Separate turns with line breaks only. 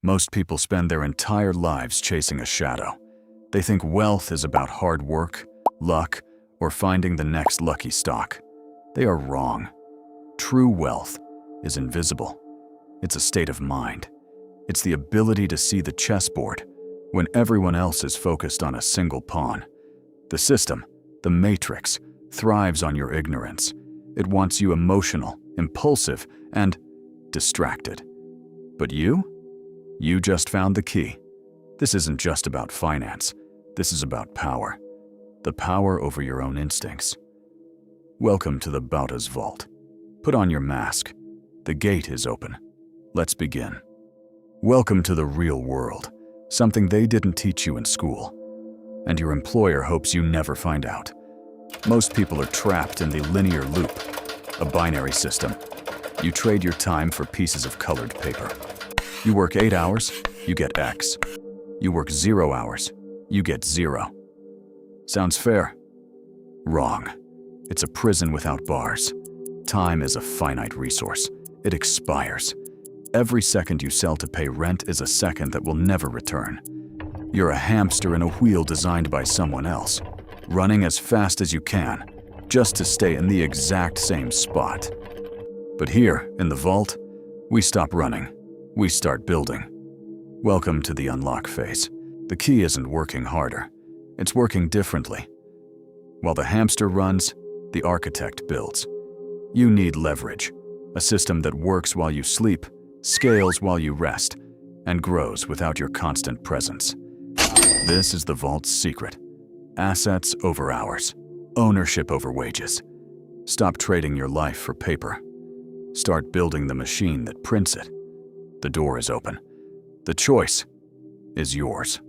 Most people spend their entire lives chasing a shadow. They think wealth is about hard work, luck, or finding the next lucky stock. They are wrong. True wealth is invisible. It's a state of mind. It's the ability to see the chessboard when everyone else is focused on a single pawn. The system, the matrix, thrives on your ignorance. It wants you emotional, impulsive, and distracted. But you just found the key. This isn't just about finance. This is about power. The power over your own instincts. Welcome to the Bauta's vault. Put on your mask. The gate is open. Let's begin. Welcome to the real world, something they didn't teach you in school, and your employer hopes you never find out. Most people are trapped in the linear loop, a binary system. You trade your time for pieces of colored paper. You work 8 hours, you get X. You work 0 hours, you get 0. Sounds fair? Wrong. It's a prison without bars. Time is a finite resource. It expires. Every second you sell to pay rent is a second that will never return. You're a hamster in a wheel designed by someone else, running as fast as you can, just to stay in the exact same spot. But here, in the vault, we stop running. We start building. Welcome to the unlock phase. The key isn't working harder. It's working differently. While the hamster runs, the architect builds. You need leverage, a system that works while you sleep, scales while you rest, and grows without your constant presence. This is the vault's secret. Assets over hours. Ownership over wages. Stop trading your life for paper. Start building the machine that prints it. The door is open. The choice is yours.